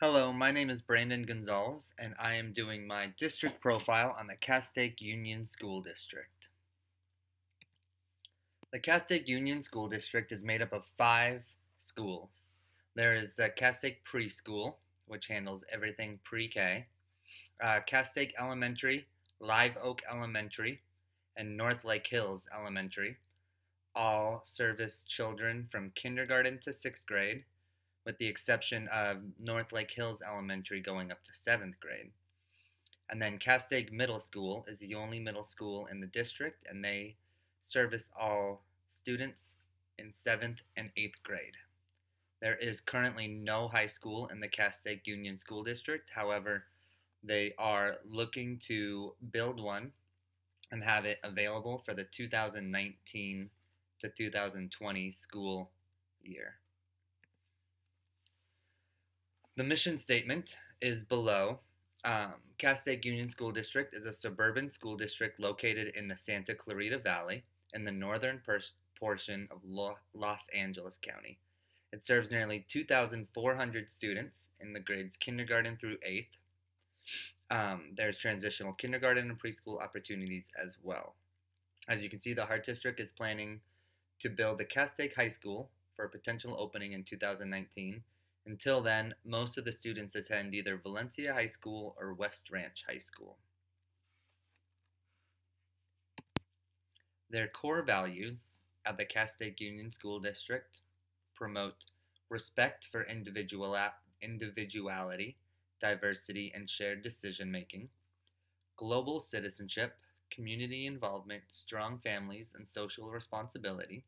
Hello, my name is Brandon Gonsalves, and I am doing my district profile on the Castaic Union School District. The Castaic Union School District is made up of 5 schools. There is Castaic Preschool, which handles everything pre-K, Castaic Elementary, Live Oak Elementary, and North Lake Hills Elementary. All service children from kindergarten to 6th grade, with the exception of North Lake Hills Elementary going up to 7th grade. And then Castaic Middle School is the only middle school in the district, and they service all students in 7th and 8th grade. There is currently no high school in the Castaic Union School District. However, they are looking to build one and have it available for the 2019 to 2020 school year. The mission statement is below. Castaic Union School District is a suburban school district located in the Santa Clarita Valley in the northern portion of Los Angeles County. It serves nearly 2,400 students in the grades kindergarten through 8th. There's transitional kindergarten and preschool opportunities as well. As you can see, the Heart District is planning to build the Castaic High School for a potential opening in 2019. Until then, most of the students attend either Valencia High School or West Ranch High School. Their core values at the Castaic Union School District promote respect for individuality, diversity, and shared decision-making, global citizenship, community involvement, strong families, and social responsibility,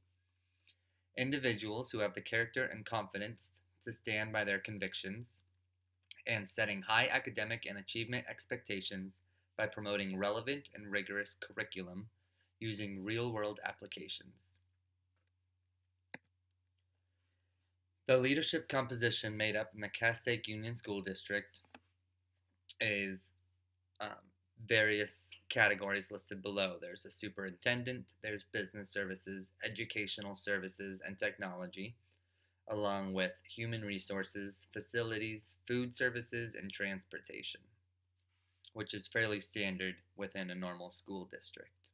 individuals who have the character and confidence to stand by their convictions, and setting high academic and achievement expectations by promoting relevant and rigorous curriculum using real-world applications. The leadership composition made up in the Castaic Union School District is various categories listed below. There's a superintendent, there's business services, educational services, and technology, along with human resources, facilities, food services, and transportation, which is fairly standard within a normal school district.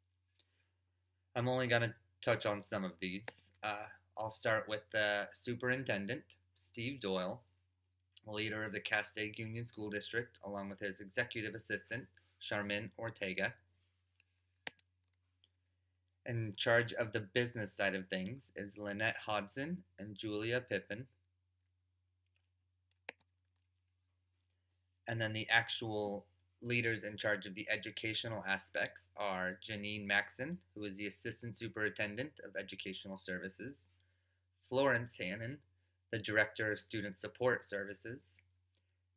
I'm only going to touch on some of these. I'll start with the superintendent, Steve Doyle, leader of the Castaic Union School District, along with his executive assistant, Charmin Ortega. In charge of the business side of things is Lynette Hodson and Julia Pippin. And then the actual leaders in charge of the educational aspects are Janine Maxon, who is the Assistant Superintendent of Educational Services, Florence Hannon, the Director of Student Support Services,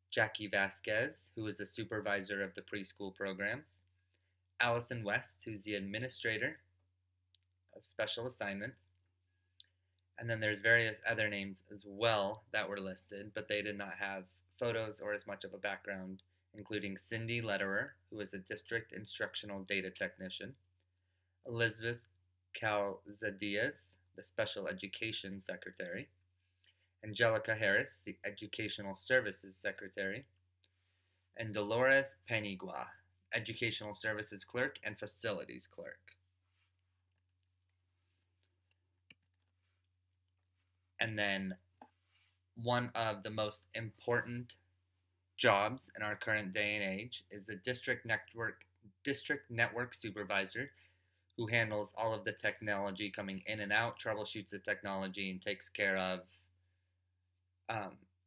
Jackie Vasquez, who is the Supervisor of the Preschool Programs, Allison West, who's the Administrator of Special Assignments, and then there's various other names as well that were listed, but they did not have photos or as much of a background, including Cindy Lederer, who is a District Instructional Data Technician, Elizabeth Calzadias, the Special Education Secretary, Angelica Harris, the Educational Services Secretary, and Dolores Penigua, Educational Services Clerk and Facilities Clerk. And then one of the most important jobs in our current day and age is the district network supervisor, who handles all of the technology coming in and out, troubleshoots the technology, and takes care of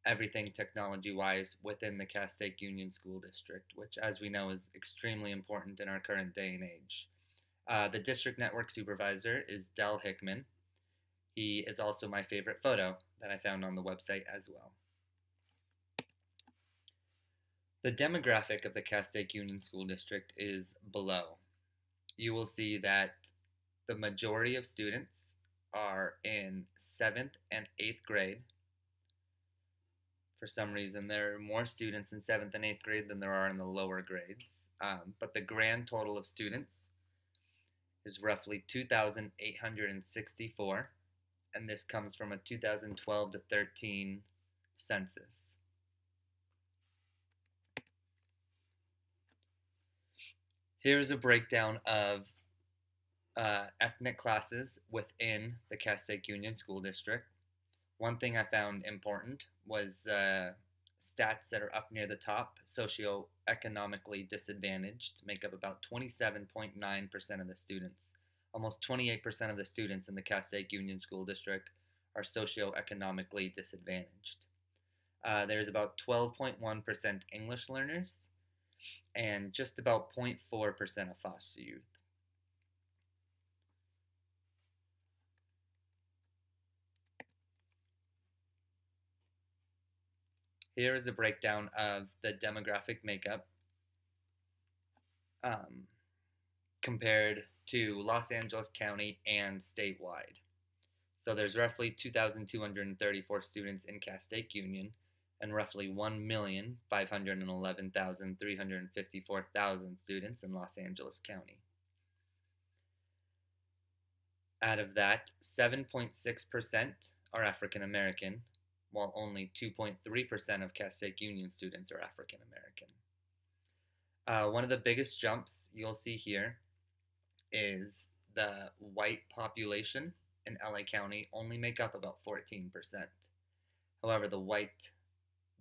everything technology-wise within the Castaic Union School District, which, as we know, is extremely important in our current day and age. The district network supervisor is Del Hickman. He is also my favorite photo that I found on the website as well. The demographic of the Castaic Union School District is below. You will see that the majority of students are in 7th and 8th grade. For some reason, there are more students in 7th and 8th grade than there are in the lower grades. But the grand total of students is roughly 2,864, and this comes from a 2012 to 13 census. Here's a breakdown of ethnic classes within the Castaic Union School District. One thing I found important was stats that are up near the top. Socioeconomically disadvantaged make up about 27.9% of the students. Almost 28% of the students in the Castaic Union School District are socioeconomically disadvantaged. There's about 12.1% English learners and just about 0.4% of foster youth. Here is a breakdown of the demographic makeup compared to Los Angeles County and statewide. So there's roughly 2,234 students in Castaic Union and roughly 1,511,354 students in Los Angeles County. Out of that, 7.6% are African American, while only 2.3% of Castaic Union students are African American. One of the biggest jumps you'll see here is the white population in LA County only make up about 14%. However, the white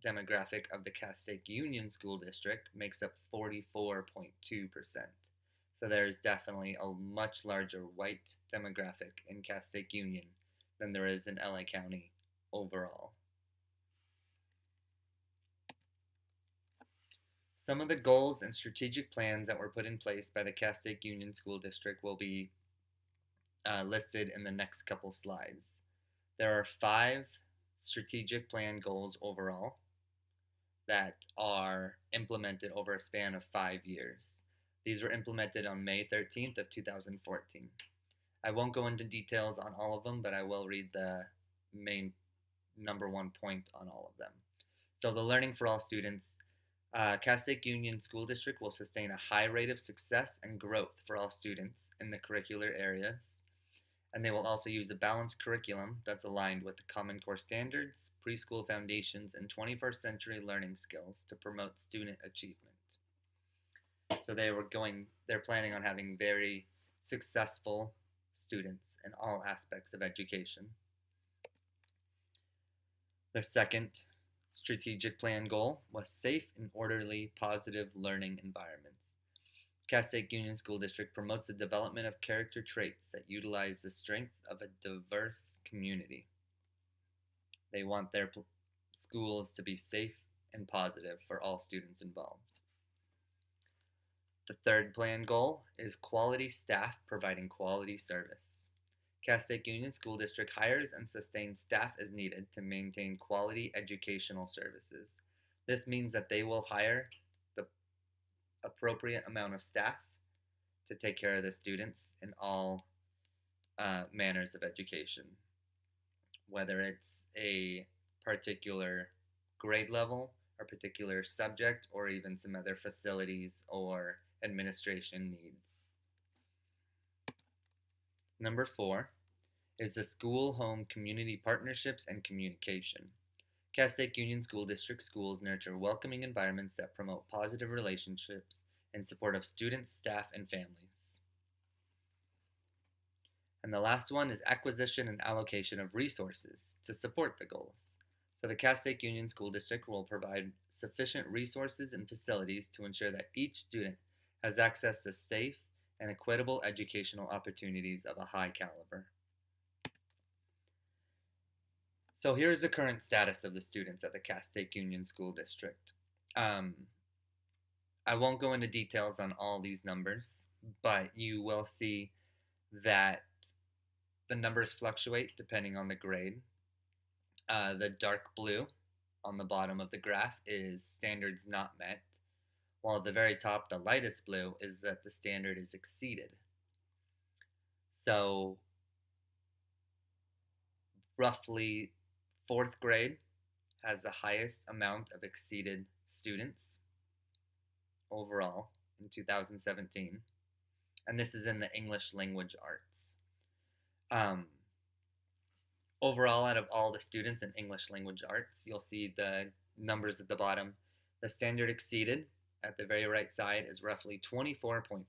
demographic of the Castaic Union School District makes up 44.2%. So there's definitely a much larger white demographic in Castaic Union than there is in LA County overall. Some of the goals and strategic plans that were put in place by the Castaic Union School District will be listed in the next couple slides. There are 5 strategic plan goals overall that are implemented over a span of 5 years. These were implemented on May 13th of 2014. I won't go into details on all of them, but I will read the main number 1 point on all of them. So the learning for all students. Castaic Union School District will sustain a high rate of success and growth for all students in the curricular areas, and they will also use a balanced curriculum that's aligned with the Common Core standards, preschool foundations, and 21st century learning skills to promote student achievement. So they're planning on having very successful students in all aspects of education. The second strategic plan goal was safe and orderly, positive learning environments. Castaic Union School District promotes the development of character traits that utilize the strengths of a diverse community. They want their schools to be safe and positive for all students involved. The third plan goal is quality staff providing quality service. Castaic Union School District hires and sustains staff as needed to maintain quality educational services. This means that they will hire the appropriate amount of staff to take care of the students in all manners of education, whether it's a particular grade level or particular subject or even some other facilities or administration needs. Number 4 is the school-home community partnerships and communication. Castaic Union School District schools nurture welcoming environments that promote positive relationships in support of students, staff, and families. And the last one is acquisition and allocation of resources to support the goals. So the Castaic Union School District will provide sufficient resources and facilities to ensure that each student has access to safe and equitable educational opportunities of a high caliber. So here's the current status of the students at the Castaic Union School District. I won't go into details on all these numbers, but you will see that the numbers fluctuate depending on the grade. The dark blue on the bottom of the graph is standards not met, while at the very top, the lightest blue, is that the standard is exceeded. So roughly 4th grade has the highest amount of exceeded students overall in 2017, and this is in the English language arts. Overall, out of all the students in English language arts, you'll see the numbers at the bottom. The standard exceeded at the very right side is roughly 24.48%.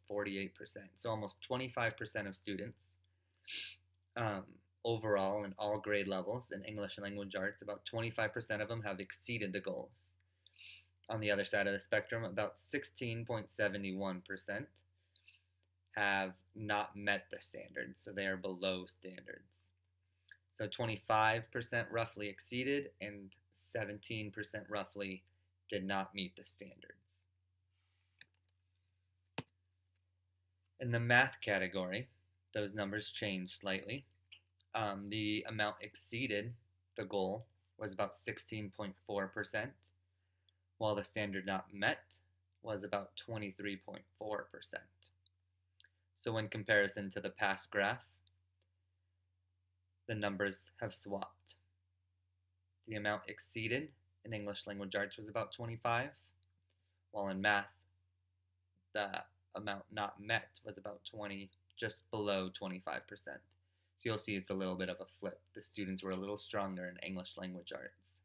So almost 25% of students um, overall in all grade levels in English and language arts, about 25% of them have exceeded the goals. On the other side of the spectrum, about 16.71% have not met the standard, so they are below standards. So 25% roughly exceeded and 17% roughly did not meet the standards. In the math category, those numbers changed slightly. The amount exceeded the goal was about 16.4%, while the standard not met was about 23.4%. So in comparison to the past graph, the numbers have swapped. The amount exceeded in English language arts was about 25, while in math, the amount not met was about 20, just below 25%. So you'll see it's a little bit of a flip. The students were a little stronger in English language arts.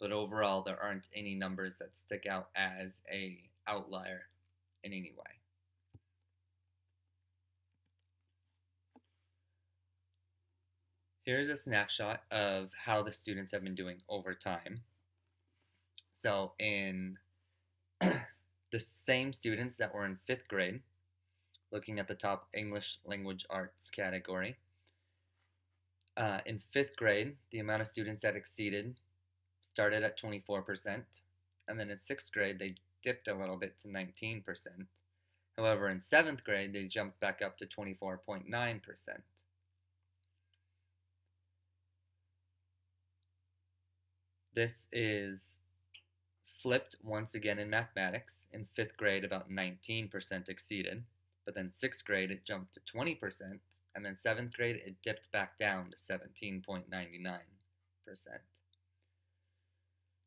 But overall, there aren't any numbers that stick out as an outlier in any way. Here's a snapshot of how the students have been doing over time. So in the same students that were in 5th grade, looking at the top English language arts category, in 5th grade, the amount of students that exceeded started at 24%, and then in 6th grade, they dipped a little bit to 19%. However, in 7th grade, they jumped back up to 24.9%. This is flipped once again in mathematics. In 5th grade, about 19% exceeded, but then 6th grade, it jumped to 20%, and then 7th grade, it dipped back down to 17.99%.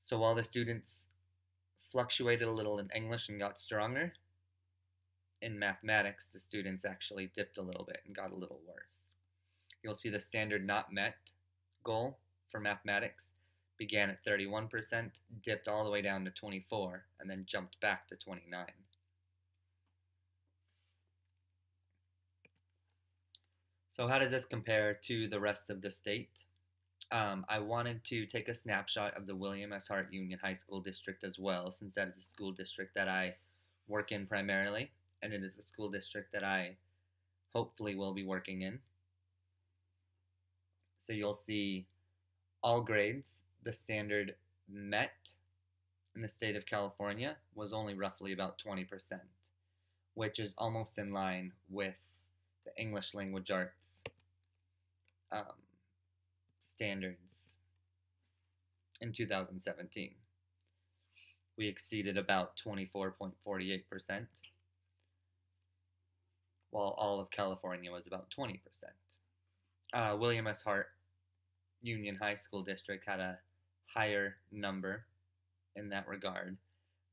So while the students fluctuated a little in English and got stronger, in mathematics, the students actually dipped a little bit and got a little worse. You'll see the standard not met goal for mathematics began at 31%, dipped all the way down to 24%, and then jumped back to 29%. So how does this compare to the rest of the state? I wanted to take a snapshot of the William S. Hart Union High School District as well, since that is the school district that I work in primarily, and it is a school district that I hopefully will be working in. So you'll see all grades, the standard met in the state of California was only roughly about 20%, which is almost in line with the English language arts standards in 2017. We exceeded about 24.48%, while all of California was about 20%. William S. Hart Union High School District had a higher number in that regard.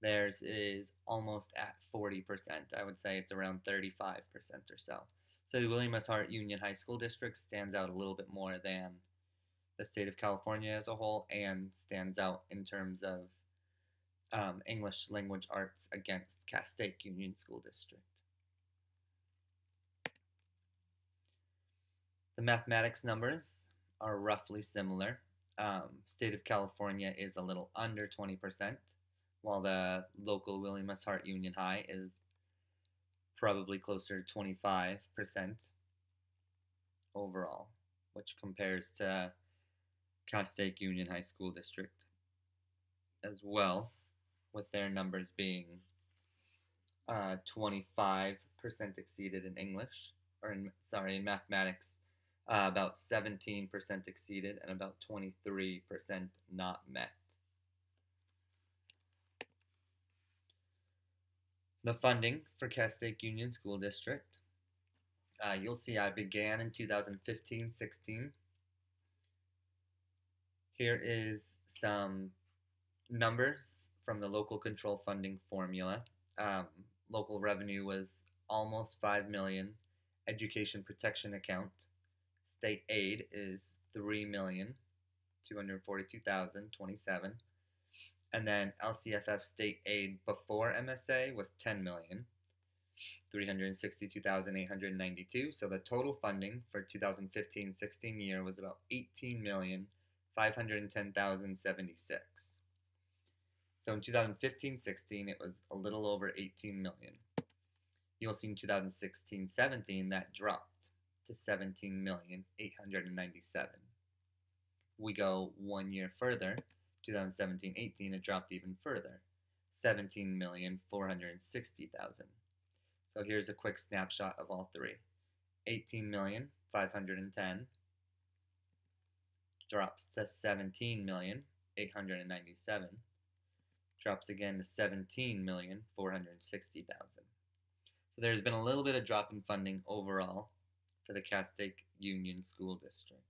Theirs is almost at 40%. I would say it's around 35% or so. So the William S. Hart Union High School District stands out a little bit more than the state of California as a whole, and stands out in terms of English language arts against Castaic Union School District. The mathematics numbers are roughly similar. State of California is a little under 20%, while the local William S. Hart Union High is probably closer to 25% overall, which compares to Castaic Union High School District as well, with their numbers being 25% exceeded in English, or in mathematics, about 17% exceeded, and about 23% not met. The funding for Castaic Union School District, you'll see I began in 2015-16. Here is some numbers from the local control funding formula. Local revenue was almost $5 million. Education protection account, state aid is $3,242,027. And then LCFF state aid before MSA was 10,362,892. So the total funding for 2015-16 year was about 18,510,076. So in 2015-16 it was a little over 18 million. You'll see in 2016-17 that dropped to 17,897,000. We go 1 year further, 2017-18, it dropped even further, 17,460,000. So here's a quick snapshot of all three. 18,510,000 drops to 17,897,000, drops again to 17,460,000. So there's been a little bit of drop in funding overall for the Castaic Union School District.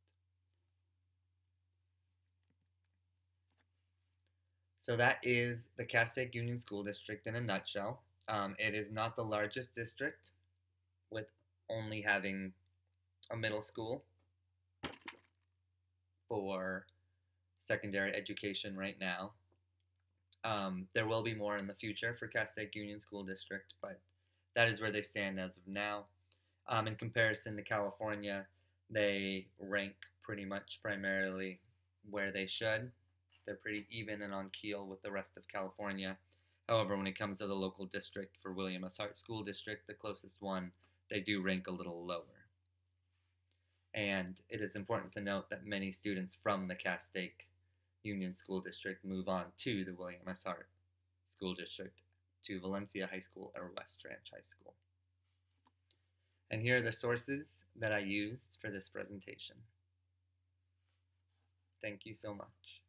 So that is the Castaic Union School District in a nutshell. It is not the largest district, with only having a middle school for secondary education right now. There will be more in the future for Castaic Union School District, but that is where they stand as of now. In comparison to California, they rank pretty much primarily where they should. They're pretty even and on keel with the rest of California. However, when it comes to the local district for William S. Hart School District, the closest one, they do rank a little lower. And it is important to note that many students from the Castaic Union School District move on to the William S. Hart School District, to Valencia High School or West Ranch High School. And here are the sources that I used for this presentation. Thank you so much.